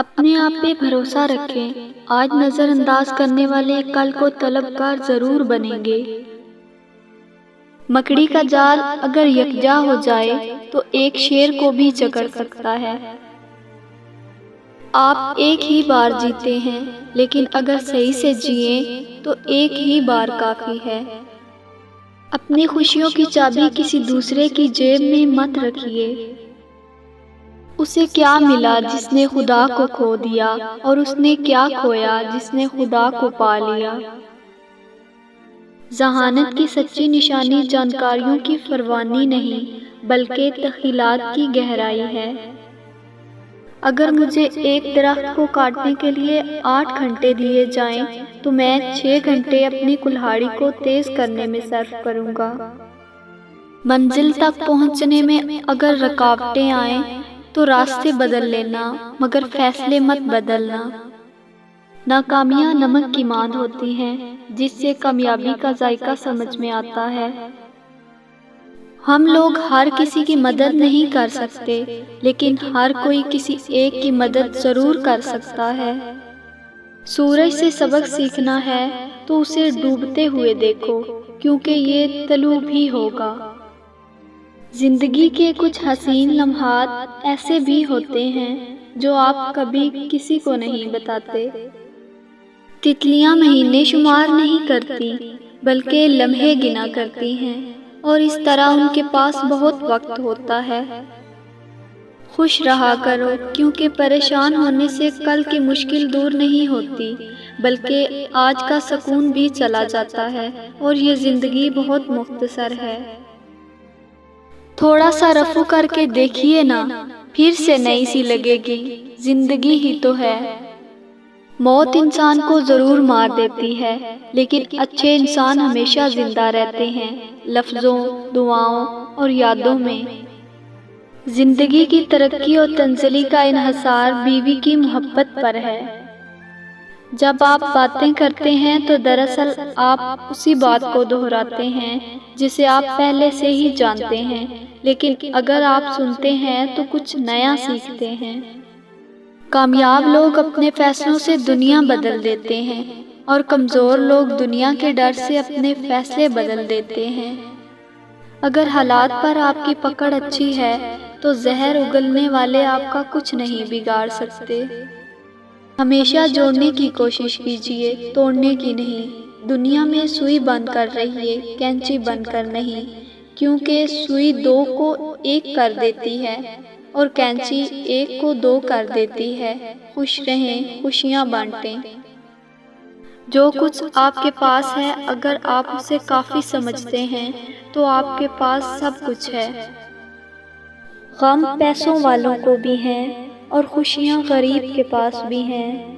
अपने आप पे भरोसा रखें। आज नज़रअंदाज करने वाले कल को तलबगार ज़रूर बनेंगे। मकड़ी का जाल अगर यकजा हो जाए तो एक शेर को भी जकड़ सकता है। आप एक ही बार जीते हैं, लेकिन अगर सही से जिए तो एक ही बार काफ़ी है। अपनी खुशियों की चाबी किसी दूसरे की जेब में मत रखिए। उसे क्या मिला जिसने खुदा को खो दिया, और उसने क्या खोया जिसने खुदा को पा लिया। ज़हानत की सच्ची निशानी जानकारियों की फरवानी नहीं, बल्कि तख़ीलात की गहराई है। अगर मुझे एक दरख्त को काटने के लिए 8 घंटे दिए जाएं, तो मैं 6 घंटे अपनी कुल्हाड़ी को तेज करने में सर्फ करूंगा। मंजिल तक पहुंचने में अगर रुकावटें आएं, तो रास्ते बदल लेना, मगर फैसले मत बदलना। नाकामियां नमक की मांद होती हैं, जिससे कामयाबी का जायका समझ में आता है। हम लोग हर किसी की मदद नहीं कर सकते, लेकिन हर कोई किसी एक की मदद जरूर कर सकता है। सूरज से सबक सीखना है तो उसे डूबते हुए देखो, क्योंकि ये तलू भी होगा। जिंदगी के कुछ हसीन लम्हात ऐसे भी होते हैं जो आप कभी किसी को नहीं बताते। तितलियां महीने शुमार नहीं करती, बल्कि लम्हे गिना करती हैं, और इस तरह उनके पास बहुत वक्त होता है। खुश रहा करो, क्योंकि परेशान होने से कल की मुश्किल दूर नहीं होती, बल्कि आज का सुकून भी चला जाता है, और ये जिंदगी बहुत मुख्तसर है। थोड़ा सा रफू करके देखिए ना, फिर से नई सी लगेगी। जिंदगी ही तो है। मौत इंसान को जरूर मार देती है, लेकिन अच्छे इंसान हमेशा जिंदा रहते हैं, लफ्जों, दुआओं और यादों में। जिंदगी की तरक्की और तंज़ली का इन्हसार बीवी की मोहब्बत पर है। जब आप बातें करते हैं तो दरअसल आप उसी बात को दोहराते हैं जिसे आप पहले से ही जानते हैं, लेकिन अगर आप सुनते हैं तो कुछ नया सीखते हैं। कामयाब लोग अपने फैसलों से दुनिया बदल देते हैं, और कमज़ोर लोग दुनिया के डर से अपने फैसले बदल देते हैं। अगर हालात पर आपकी पकड़ अच्छी है तो जहर उगलने वाले आपका कुछ नहीं बिगाड़ सकते। हमेशा जोड़ने की कोशिश कीजिए, तोड़ने की नहीं। दुनिया में सुई बंद कर रहिए, कैंची बंद कर नहीं, क्योंकि सुई 2 को 1 कर देती है और कैंची 1 को 2 कर देती है। खुश रहें, खुशियाँ बांटें। जो कुछ आपके पास है, अगर आप उसे काफ़ी समझते हैं तो आपके पास सब कुछ है। गम पैसों वालों को भी हैं, और खुशियाँ गरीब के पास भी हैं।